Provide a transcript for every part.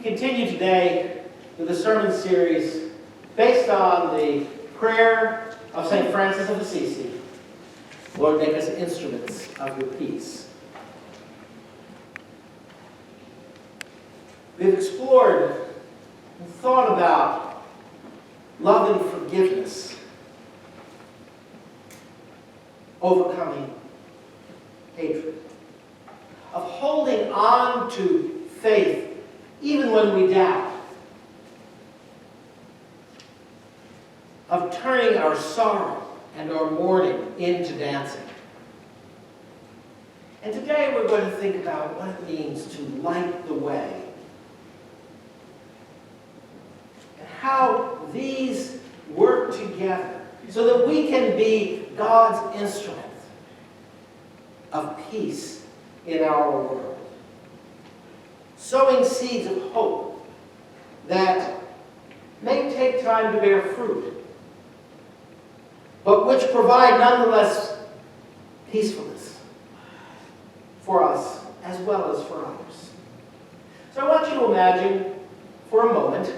continue today with a sermon series based on the prayer of St. Francis of Assisi. Lord, make us instruments of your peace. We've explored and thought about love and forgiveness, overcoming hatred, of holding on to faith even when we doubt, of turning our sorrow and our mourning into dancing. And today we're going to think about what it means to light the way, and how these work together so that we can be God's instrument of peace in our world. Sowing seeds of hope that may take time to bear fruit, but which provide nonetheless peacefulness for us as well as for others. So I want you to imagine for a moment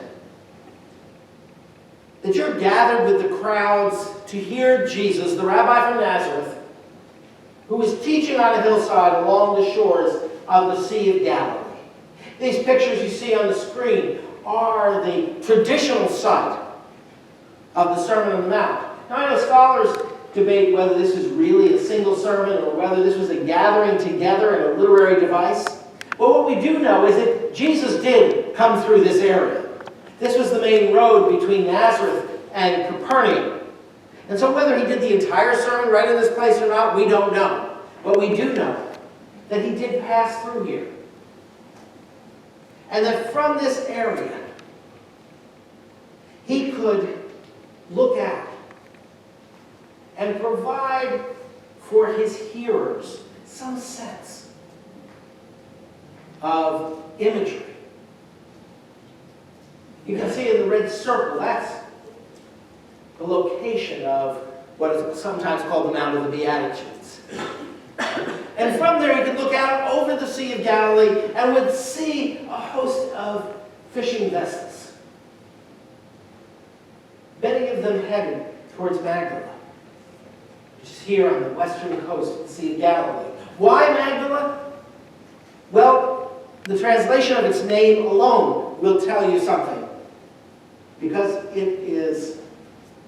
that you're gathered with the crowds to hear Jesus, the rabbi from Nazareth, who is teaching on a hillside along the shores of the Sea of Galilee. These pictures you see on the screen are the traditional site of the Sermon on the Mount. Now I know scholars debate whether this is really a single sermon or whether this was a gathering together and a literary device. But what we do know is that Jesus did come through this area. This was the main road between Nazareth and Capernaum. And so whether he did the entire sermon right in this place or not, we don't know. But we do know that he did pass through here. And that from this area, he could look out and provide for his hearers some sense of imagery. You can see in the red circle, that's the location of what is sometimes called the Mount of the Beatitudes. And from there you could look out over the Sea of Galilee and would see a host of fishing vessels. Many of them headed towards Magdala, which is here on the western coast of the Sea of Galilee. Why Magdala? Well, the translation of its name alone will tell you something, because it is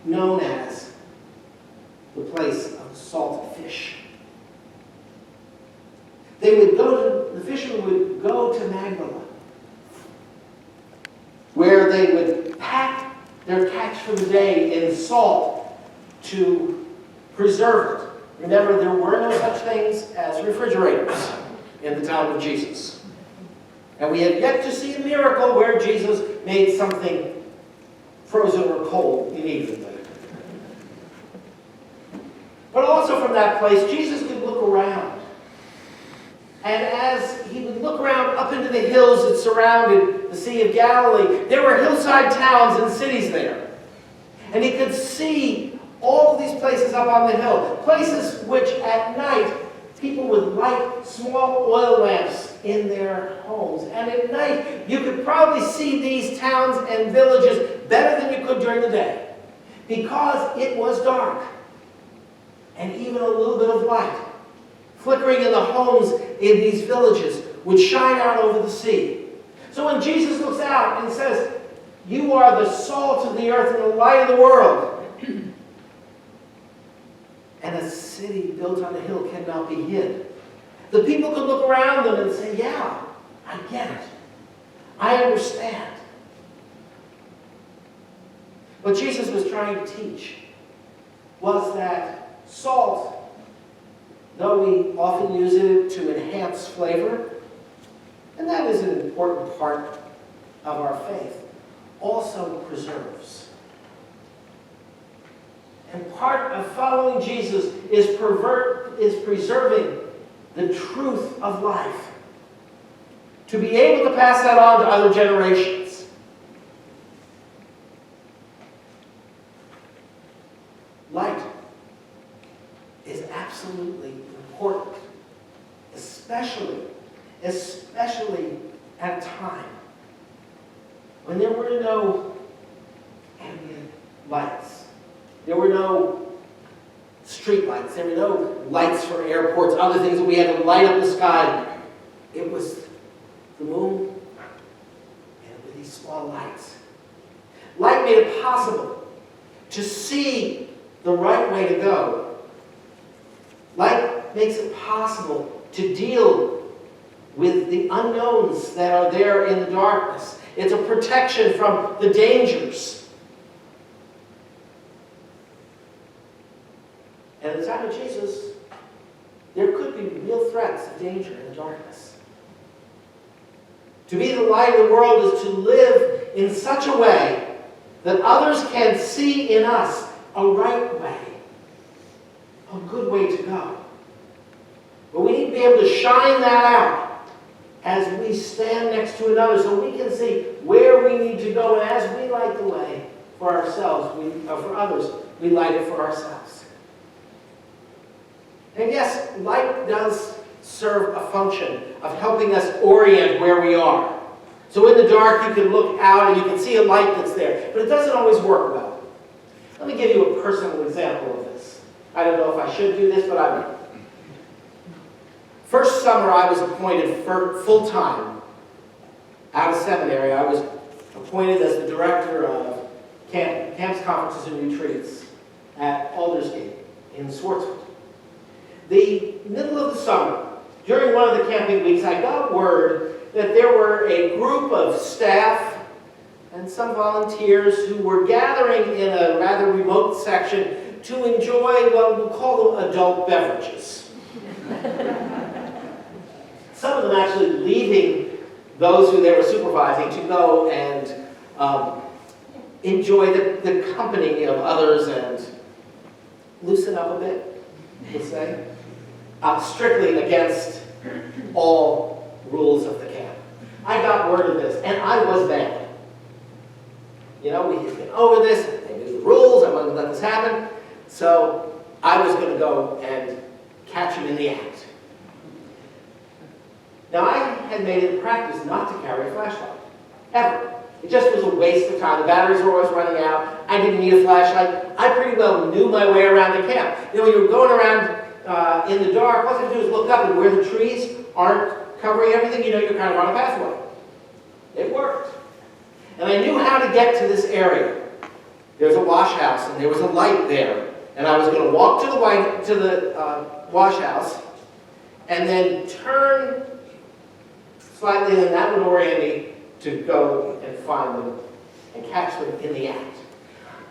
known as the place of the salted fish. The fishermen would go to Magdala, where they would pack their catch for the day in salt to preserve it. Remember, there were no such things as refrigerators in the time of Jesus. And we have yet to see a miracle where Jesus made something frozen or cold immediately. But also from that place, Jesus could look around. And as he would look around up into the hills that surrounded the Sea of Galilee, there were hillside towns and cities there. And he could see all of these places up on the hill, places which at night people would light small oil lamps in their homes. And at night you could probably see these towns and villages better than you could during the day, because it was dark. And even a little bit of light flickering in the homes in these villages would shine out over the sea. So when Jesus looks out and says, "You are the salt of the earth and the light of the world," and a city built on a hill cannot be hid, the people could look around them and say, "Yeah, I get it. I understand." What Jesus was trying to teach was that salt, though we often use it to enhance flavor, and that is an important part of our faith, also preserves. And part of following Jesus is preserving the truth of life, to be able to pass that on to other generations. Light is absolutely important, especially at a time when there were no ambient lights, there were no street lights, there were no lights for airports, other things that we had to light up the sky. It was the moon and with these small lights. Light made it possible to see the right way to go. Light makes it possible to deal with the unknowns that are there in the darkness. It's a protection from the dangers. And at the time of Jesus, there could be real threats of danger in the darkness. To be the light of the world is to live in such a way that others can see in us a right way, a good way to go. But we need to be able to shine that out as we stand next to another so we can see where we need to go. And as we light the way for ourselves, for others, we light it for ourselves. And yes, light does serve a function of helping us orient where we are. So in the dark, you can look out and you can see a light that's there. But it doesn't always work well. Let me give you a personal example of this. I don't know if I should do this, but I will. First summer, I was appointed full-time out of seminary. I was appointed as the director of camps, conferences, and retreats at Aldersgate in Swartzwood. The middle of the summer, during one of the camping weeks, I got word that there were a group of staff and some volunteers who were gathering in a rather remote section to enjoy what we'll call them adult beverages. Some of them actually leaving those who they were supervising to go and enjoy the company of others and loosen up a bit, we'll say. Strictly against all rules of the camp. I got word of this, and I was mad. You know, we had been over this, they knew the rules, I wasn't going to let this happen, so I was going to go and catch him in the act. Now, I had made it a practice not to carry a flashlight, ever. It just was a waste of time. The batteries were always running out. I didn't need a flashlight. I pretty well knew my way around the camp. You know, when you were going around in the dark, all you have to do is look up, and where the trees aren't covering everything, you know you're kind of on a pathway. It worked. And I knew how to get to this area. There's a wash house, and there was a light there. And I was going to walk to the wash house, and then turn slightly, and that would orient me to go and find them and catch them in the act.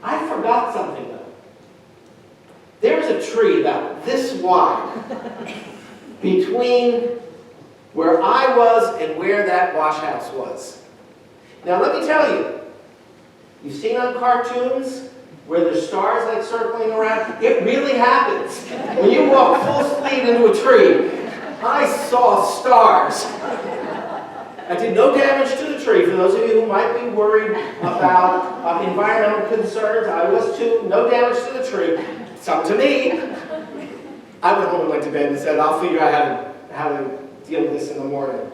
I forgot something, though. There's a tree about this wide between where I was and where that wash house was. Now, let me tell you, you've seen on cartoons where there's stars like circling around. It really happens. When you walk full speed into a tree, I saw stars. I did no damage to the tree. For those of you who might be worried about environmental concerns, I was too. No damage to the tree. It's up to me. I went home and went to bed and said, I'll figure out how to deal with this in the morning.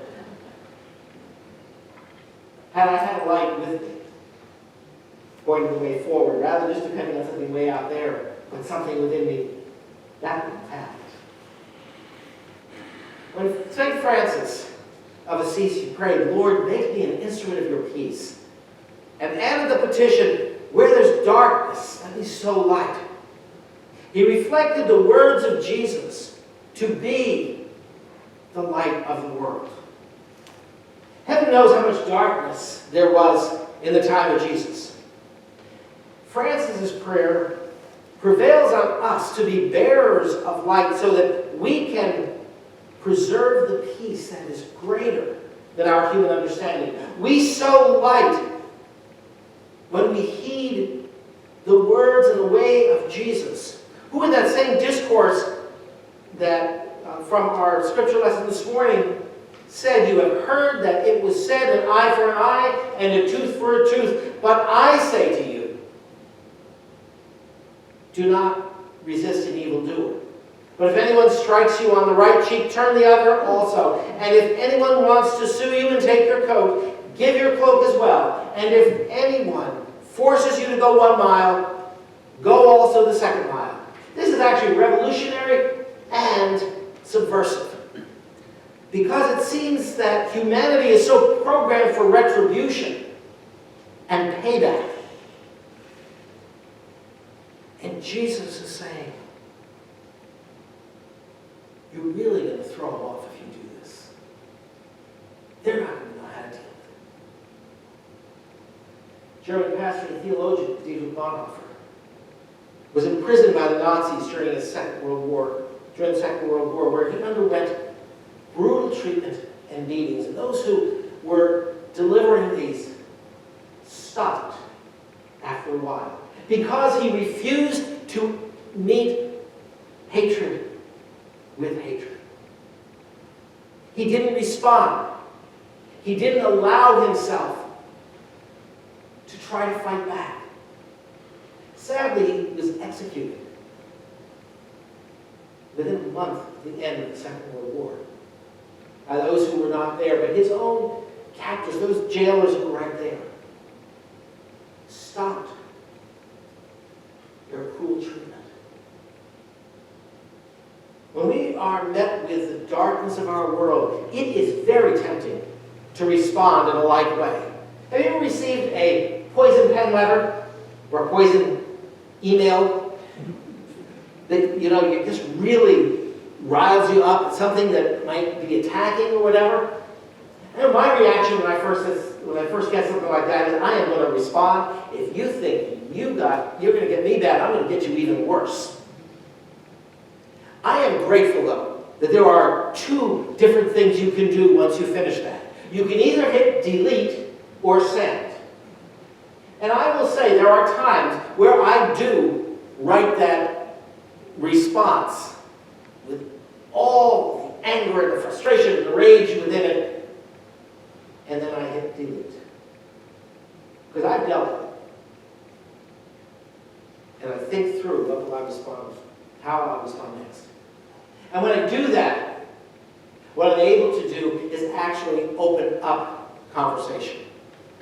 Had I had a light with me, pointing the way forward, rather than just depending on something way out there, but something within me, that would have happened. When St. Francis of Assisi prayed, Lord, make me an instrument of your peace, and added the petition, where there's darkness, let me sow light. He reflected the words of Jesus to be the light of the world. Heaven knows how much darkness there was in the time of Jesus. Francis's prayer prevails on us to be bearers of light so that we can preserve the peace that is greater than our human understanding. We sow light when we heed the words and the way of Jesus, who in that same discourse that from our scripture lesson this morning said, you have heard that it was said, an eye for an eye and a tooth for a tooth. But I say to you, do not resist an evildoer. But if anyone strikes you on the right cheek, turn the other also. And if anyone wants to sue you and take your coat, give your cloak as well. And if anyone forces you to go 1 mile, go also the 2nd mile. This is actually revolutionary and subversive. Because it seems that humanity is so programmed for retribution and payback. And Jesus is saying, you're really going to throw them off if you do this. They're not going to know how to deal with it. German pastor and theologian Dietrich Bonhoeffer was imprisoned by the Nazis during the Second World War, where he underwent brutal treatment and beatings. And those who were delivering these stopped after a while because he refused to meet hatred with hatred. He didn't respond. He didn't allow himself to try to fight back. Sadly, he was executed within a month of the end of the Second World War by those who were not there, but his own captors, those jailers who were right there, stopped their cruel treatment. When we are met with the darkness of our world, it is very tempting to respond in a like way. Have you ever received a poison pen letter or a poison email that it just really riles you up? It's something that might be attacking or whatever. And my reaction when I first get something like that is, I am going to respond. If you think you're going to get me bad, I'm going to get you even worse. I am grateful, though, that there are 2 different things you can do once you finish that. You can either hit delete or send. And I will say there are times where I do write that response with all the anger and the frustration and the rage within it, and then I hit delete. Because I've dealt with it. And I think through what will I respond, how I'll respond next. And when I do that, what I'm able to do is actually open up conversation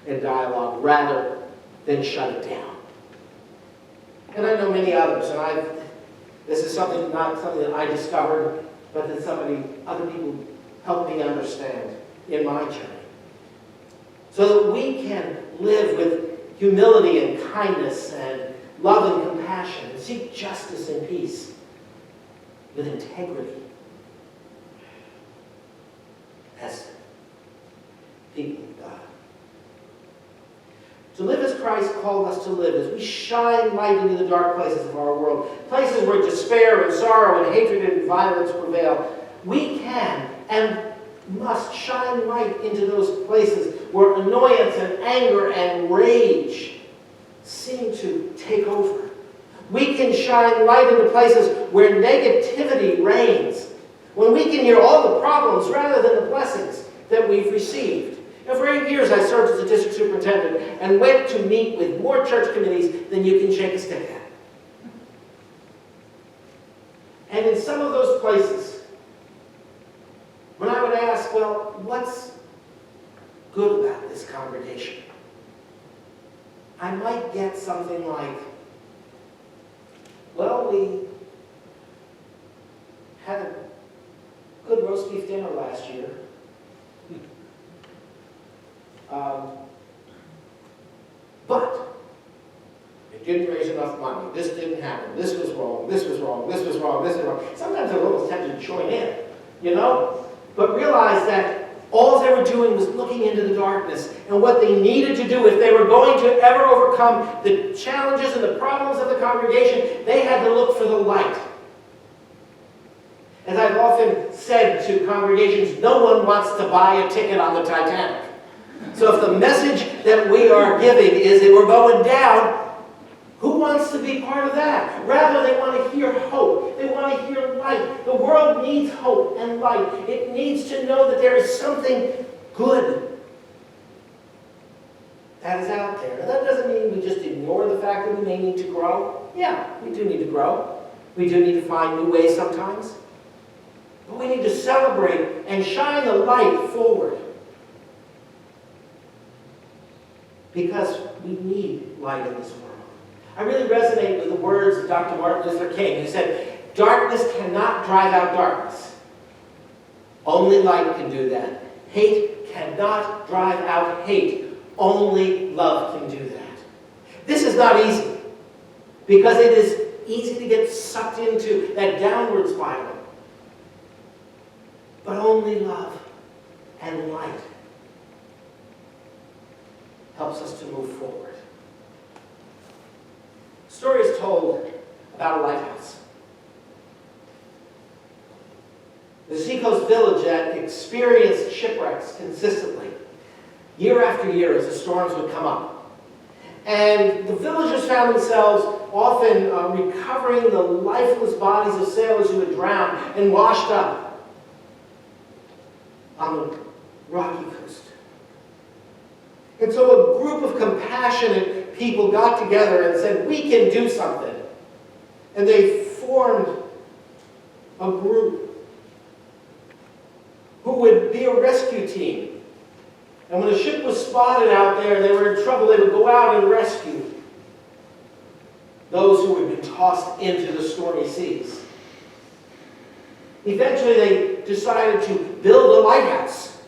and dialogue rather than shut it down. And I know many others, and this is not something that I discovered, but that other people helped me understand in my journey. So that we can live with humility and kindness and love and compassion and seek justice and peace with integrity as people of God. To live as Christ called us to live, as we shine light into the dark places of our world, places where despair and sorrow and hatred and violence prevail, we can and must shine light into those places where annoyance and anger and rage seem to take over. We can shine light into places where negativity reigns, when we can hear all the problems rather than the blessings that we've received. For 8 years I served as a district superintendent and went to meet with more church committees than you can shake a stick at. And in some of those places, when I would ask, well, what's good about this congregation? I might get something like, well, we had a good roast beef dinner last year. But it didn't raise enough money. This didn't happen. This was wrong. This was wrong. This was wrong. This was wrong. Sometimes I'm almost tempted to join in, But realize that all they were doing was looking into the darkness, and what they needed to do if they were going to ever overcome the challenges and the problems of the congregation, they had to look for the light. As I've often said to congregations, no one wants to buy a ticket on the Titanic. So if the message that we are giving is that we're going down, who wants to be part of that? Rather, they want to hear hope. They want to hear light. The world needs hope and light. It needs to know that there is something good that is out there. Now, that doesn't mean we just ignore the fact that we may need to grow. Yeah, we do need to grow. We do need to find new ways sometimes. But we need to celebrate and shine the light forward. because we need light in this world. I really resonate with the words of Dr. Martin Luther King, who said, "Darkness cannot drive out darkness. Only light can do that. Hate cannot drive out hate. Only love can do that." This is not easy, because it is easy to get sucked into that downward spiral. But only love and light helps us to move forward. A story is told about a lighthouse. The seacoast village that experienced shipwrecks consistently, year after year, as the storms would come up. And the villagers found themselves often recovering the lifeless bodies of sailors who had drowned and washed up on the rocky coast. And so a group of compassionate people got together and said, "We can do something." And they formed a group who would be a rescue team. And when a ship was spotted out there, they were in trouble, they would go out and rescue those who had been tossed into the stormy seas. Eventually, they decided to build a lighthouse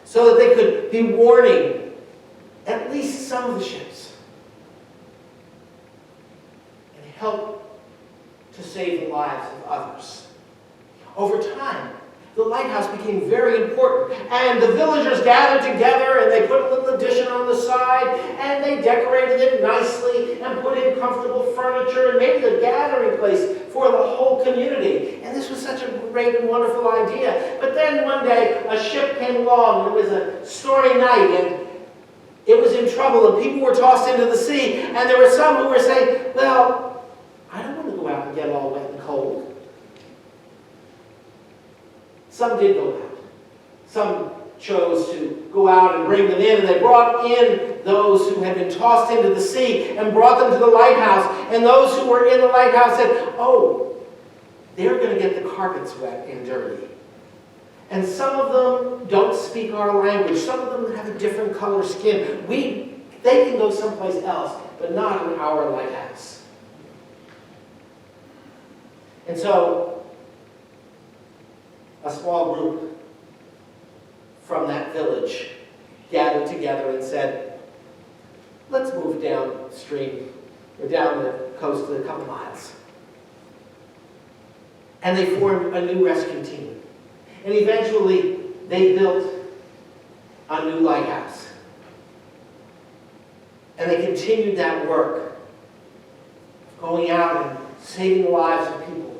so that they could be warning at least some of the ships and help to save the lives of others. Over time, the lighthouse became very important, and the villagers gathered together and they put a little addition on the side and they decorated it nicely and put in comfortable furniture and made it a gathering place for the whole community. And this was such a great and wonderful idea. But then one day a ship came along and it was a stormy night and it was in trouble and people were tossed into the sea, and there were some who were saying, "Well, I don't want to go out and get all wet and cold." Some did go out. Some chose to go out and bring them in, and they brought in those who had been tossed into the sea and brought them to the lighthouse. And those who were in the lighthouse said, "Oh, they're going to get the carpets wet and dirty." And some of them don't speak our language. Some of them have a different color skin. They can go someplace else, but not in our lighthouse. And so a small group from that village gathered together and said, "Let's move downstream, or down the coast a couple miles." And they formed a new rescue team. And eventually, they built a new lighthouse. And they continued that work, going out and saving the lives of people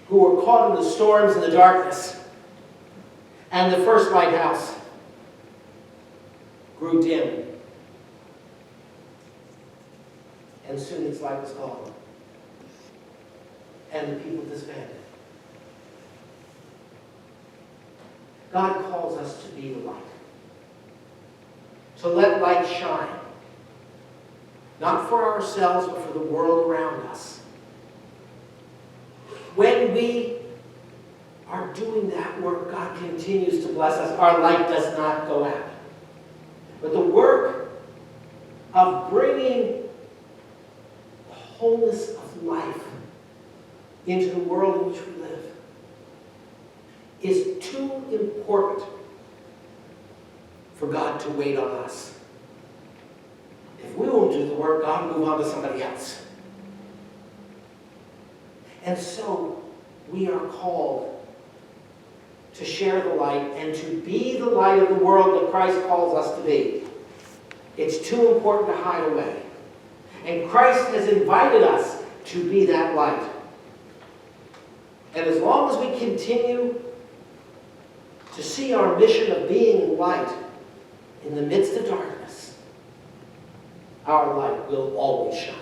who were caught in the storms and the darkness. And the first lighthouse grew dim. And soon its light was gone. And the people disbanded. God calls us to be the light. To let light shine. Not for ourselves, but for the world around us. When we are doing that work, God continues to bless us. Our light does not go out. But the work of bringing the wholeness of life into the world in which we live is too important for God to wait on us. If we won't do the work, God will move on to somebody else. And so we are called to share the light and to be the light of the world that Christ calls us to be. It's too important to hide away. And Christ has invited us to be that light. And as long as we continue to see our mission of being light in the midst of darkness, our light will always shine.